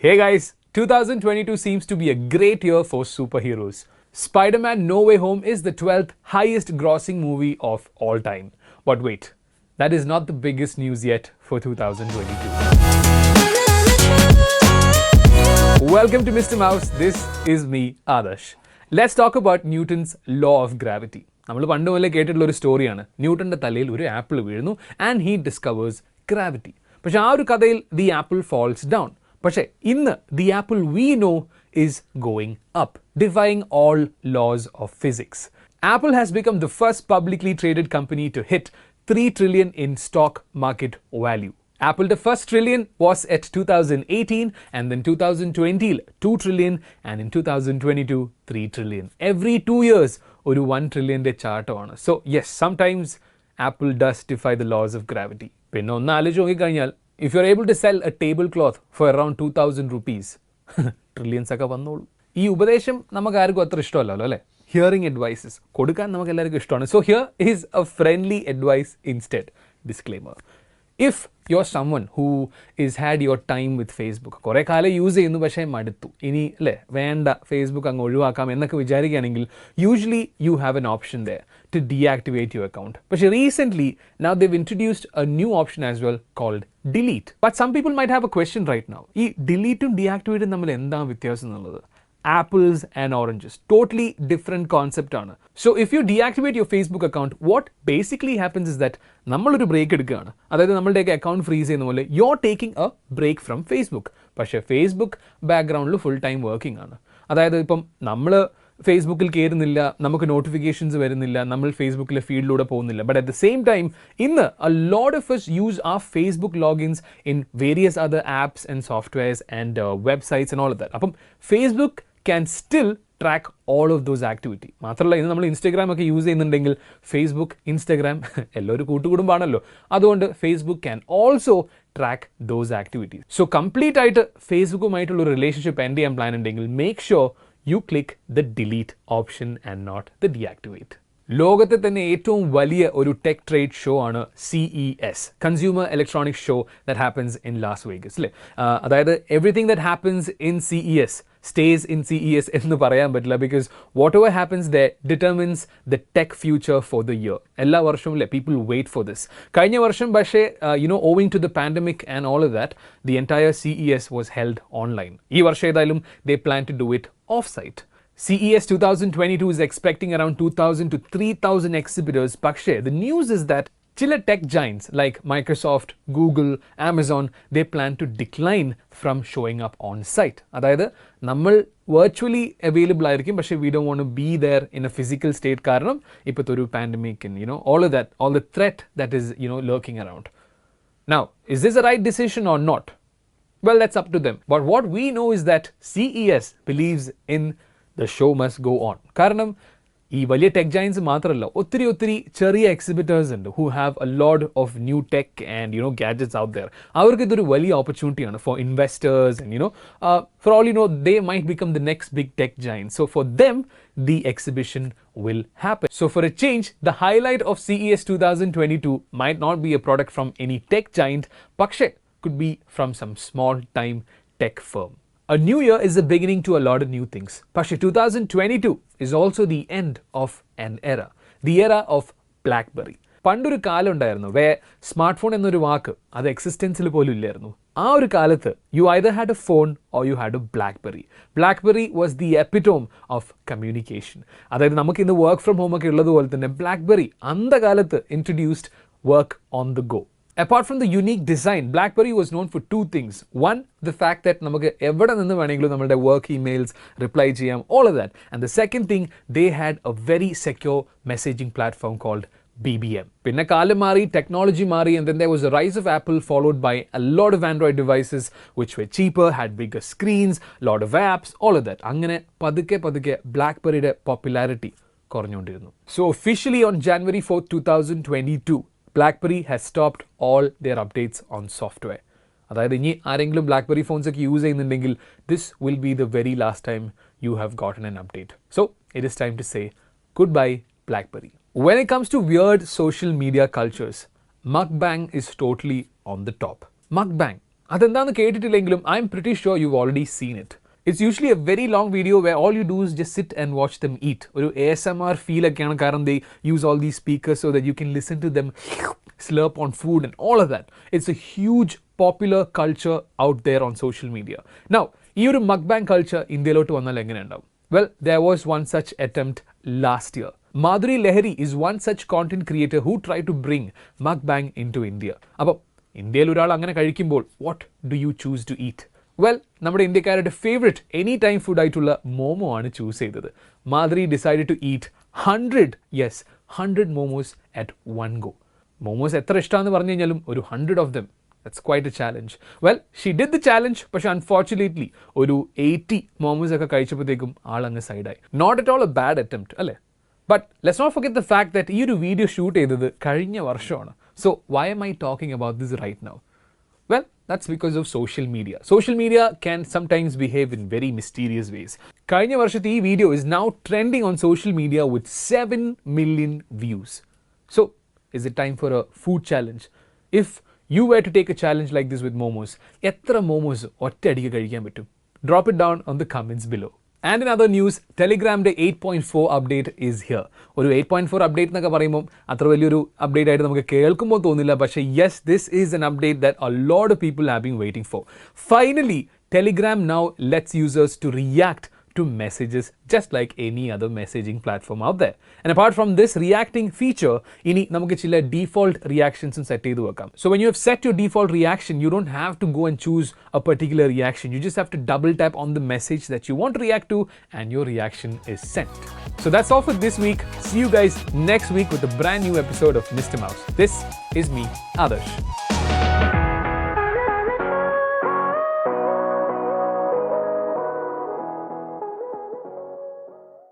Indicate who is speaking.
Speaker 1: Hey guys, 2022 seems to be a great year for superheroes. Spider-Man No Way Home is the 12th highest grossing movie of all time. But wait, that is not the biggest news yet for 2022. Welcome to Mr. Mouse, this is me, Adarsh. Let's talk about Newton's law of gravity. നമ്മൾ പണ്ട് മുതലേ കേട്ടിട്ടുള്ള ഒരു സ്റ്റോറിയാണ്. ന്യൂട്ടന്റെ തലയിൽ ഒരു apple വീഴുന്നു ആൻഡ് ഹി ഡിസ്കവേഴ്സ് ഗ്രാവിറ്റി. പക്ഷെ ആ ഒരു കഥയിൽ ദി ആപ്പിൾ ഫോൾസ് ഡൗൺ. പക്ഷേ ഇന്ന് the Apple we know is going up, defying all laws of physics. Apple has become the first publicly traded company to hit 3 trillion in stock market value. Apple the first trillion was at 2018 and then 2020 2 trillion and in 2022 3 trillion. Every 2 years ഒരു 1 trillion ചാർട്ടാണ്. So yes, sometimes Apple does defy the laws of gravity. പിന്നെ ഒന്ന് ആലോചിച്ച് നോക്കിക്കഴിഞ്ഞാൽ if you're able to sell a tablecloth for around 2000 rupees, trillions ഒക്കെ വന്നോളൂ. ഈ ഉപദേശം നമുക്ക് ആർക്കും അത്ര ഇഷ്ടമല്ലല്ലോ അല്ലേ? Hearing advices കൊടുക്കാൻ നമുക്ക് എല്ലാവർക്കും ഇഷ്ടമാണ്. So here is a friendly advice instead. Disclaimer. If you're someone who is had your time with Facebook, കുറേ കാലം യൂസ് ചെയ്യുന്നു പക്ഷേ മടുത്തു, ഇനി അല്ലേ വേണ്ട ഫേസ്ബുക്ക് അങ്ങ് ഒഴിവാക്കാം എന്നൊക്കെ വിചാരിക്കുകയാണെങ്കിൽ usually you have an option there to deactivate your account. But recently, now they've introduced a new option as well called delete. But some people might have a question right now. ഈ delete ഉം deactivate ഉം തമ്മിൽ എന്താണ് വ്യത്യാസം എന്നുള്ളത്? Apples and oranges. Totally different concept ആണ്. So if you deactivate your Facebook account, what basically happens is that നമ്മളൊരു break എടുക്കുകയാണ്. അതായത് നമ്മളുടെയൊക്കെ അക്കൗണ്ട് ഫ്രീസ് ചെയ്യുന്ന പോലെ you're taking a break from Facebook. പക്ഷേ ഫേസ്ബുക്ക് ബാക്ക്ഗ്രൗണ്ടിൽ ഫുൾ ടൈം വർക്കിംഗ് ആണ്. അതായത് ഇപ്പം നമ്മൾ ഫേസ്ബുക്കിൽ കയറുന്നില്ല, നമുക്ക് നോട്ടിഫിക്കേഷൻസ് വരുന്നില്ല, നമ്മൾ ഫേസ്ബുക്കിലെ ഫീൽഡിലൂടെ പോകുന്നില്ല. But at the same time ഇന്ന് a lot of us use our Facebook logins in various other apps and softwares and websites and all of that. അപ്പം Facebook can still track all of those activity. മാത്രമല്ല ഇന്ന് നമ്മൾ Instagram ഒക്കെ use ചെയ്യുന്നുണ്ടെങ്കിൽ Facebook Instagram എല്ലാവരും കൂട്ടുകുടുംബാണല്ലോ. അതുകൊണ്ട് Facebook can also track those activities. So complete ആയിട്ട് ഫേസ്ബുക്കുമായിട്ടുള്ള ഒരു റിലേഷൻഷിപ്പ് എൻഡ് ചെയ്യാൻ പ്ലാൻ ഉണ്ടെങ്കിൽ make sure you click the delete option and not the deactivate. ലോകത്തെ തന്നെ ഏറ്റവും വലിയ ഒരു ടെക് ട്രേഡ് ഷോ ആണ് CES, consumer electronics show that happens in Las Vegas അല്ലേ. അതായത് everything that happens in CES stays in CES എന്ന് പറയാൻ പറ്റില്ല, because whatever happens there determines the tech future for the year. എല്ലാ വർഷവും അല്ലേ people wait for this. കഴിഞ്ഞ വർഷം പക്ഷേ owing to the pandemic and all of that, the entire CES was held online. ഈ വർഷം ഏതായാലും they plan to do it off-site. CES 2022 is expecting around 2,000 to 3,000 exhibitors. പക്ഷേ the news is that ചില tech giants like Microsoft, Google, Amazon, they plan to decline from showing up on site. അതായത് നമ്മൾ virtually available ആയിരിക്കും, പക്ഷേ we don't want to be there in a physical state കാരണം ഇപ്പോഴത്തെ ഒരു pandemic and all of that, all the threat that is lurking around. Now, is this a right decision or not? Well, that's up to them. But what we know is that CES believes in the show must go on. കാരണം ഈ വലിയ tech giants മാത്രമല്ല, ഒത്തിരി ചെറിയ exhibitors ഉണ്ട് who have a lot of new tech and gadgets out there. അവർക്ക് ഇതൊരു വലിയ ഓപ്പർച്യൂണിറ്റിയാണ് for investors and for all they might become the next big tech giant. So for them, the exhibition will happen. So for a change, the highlight of CES 2022 might not be a product from any tech giant, പക്ഷേ could be from some small time tech firm. A new year is the beginning to a lot of new things. But 2022 is also the end of an era. The era of Blackberry. പണ്ടൊരു കാലം ഉണ്ടായിരുന്നു വേ smart phone എന്നൊരു വാക്ക് അത് എക്സിസ്റ്റൻസിൽ പോലും ഇല്ലായിരുന്നു. ആ ഒരു കാലത്ത് you either had a phone or you had a Blackberry. Blackberry was the epitome of communication. അതായത് നമുക്ക് ഇന്ന് വർക്ക് ഫ്രം ഹോം ഒക്കെ ഉള്ളതുപോലെ തന്നെ Blackberry അന്തകാലത്ത് introduced work on the go. Apart from the unique design, Blackberry was known for two things. One, the fact that നമുക്ക് എവിടെ നിന്ന് വേണമെങ്കിലും നമ്മുടെ വർക്ക് ഇമെയിൽസ് റിപ്ലൈ ചെയ്യാം, all of that. And the second thing, they had a very secure messaging platform called BBM. പിന്നെ കാലം മാറി, technology മാറി, and then there was a rise of Apple followed by a lot of Android devices which were cheaper, had bigger screens, lot of apps, all of that. അങ്ങനെ പതുക്കെ ബ്ലാക്ക്ബെറിയുടെ popularity കുറഞ്ഞുകൊണ്ടിരുന്നു. So officially on January 4th, 2022, BlackBerry has stopped all their updates on software. അതായത് ഇനി ആരെങ്കിലും BlackBerry phones ഒക്കെ use ചെയ്യുന്നുണ്ടെങ്കിൽ this will be the very last time you have gotten an update. So it is time to say goodbye BlackBerry. When it comes to weird social media cultures, mukbang is totally on the top. Mukbang അതെന്താണെന്ന് കേട്ടിട്ടില്ലെങ്കിലും I'm pretty sure you already seen it. It's usually a very long video where all you do is just sit and watch them eat. ഒരു ASMR feel ഒക്കെയാണ്, കാരണം they use all these speakers so that you can listen to them slurp on food and all of that. It's a huge popular culture out there on social media. Now, ഈ ഒരു mukbang culture ഇന്ത്യയിലോട്ട് വന്നാൽ എങ്ങനെ ഉണ്ടാവും? Well, there was one such attempt last year. Madhuri Lahiri is one such content creator who tried to bring mukbang into India. അപ്പോൾ ഇന്ത്യയിൽ ഒരാൾ അങ്ങനെ കഴിക്കുമ്പോൾ what do you choose to eat? Well, നമ്മുടെ ഇന്ത്യക്കാരുടെ ഫേവറേറ്റ് എനി ടൈം ഫുഡ് ആയിട്ടുള്ള മോമോ ആണ് choose ചെയ്തത്. Madhuri decided to eat 100 momos at one go. Momos എത്ര ഇഷ്ടമാണെന്ന് പറഞ്ഞു കഴിഞ്ഞാലും ഒരു 100 of them, that's quite a challenge. Well, she did the challenge, പക്ഷേ അൺഫോർച്ചുനേറ്റ്ലി ഒരു 80 മോമോസ് ഒക്കെ കഴിച്ചപ്പോഴത്തേക്കും ആളങ്ങ് സൈഡായി. Not at all a bad attempt അല്ലേ? But let's not forget the fact that ഈ ഒരു വീഡിയോ ഷൂട്ട് ചെയ്തത് കഴിഞ്ഞ വർഷമാണ്. So why am I talking about this right now? Well, that's because of social media. Social media can sometimes behave in very mysterious ways. കഴിഞ്ഞ വർഷത്തെ ഈ video is now trending on social media with 7 million views. So, is it time for a food challenge? If you were to take a challenge like this with momos, എത്ര momos ഒറ്റയടിക്ക് കഴിക്കാൻ പറ്റും? Drop it down on the comments below. And in other news, Telegram's 8.4 update is here. ഒരു 8.4 update എന്നൊക്കെ പറയുമ്പോൾ അത്ര വലിയൊരു update ആയിട്ട് നമുക്ക് കേൾക്കുമ്പോൾ തോന്നില്ല, പക്ഷേ yes, this is N update that a lot of people have been waiting for. Finally, Telegram now lets users to react to messages just like any other messaging platform out there. And apart from this reacting feature, ഇനി നമുക്ക് ചില default reactions set ചെയ്തു വെക്കാം. So when you have set your default reaction, you don't have to go and choose a particular reaction. You just have to double tap on the message that you want to react to and your reaction is sent. So that's all for this week. See you guys next week with a brand new episode of Mr. Mouse. This is me, Adarsh.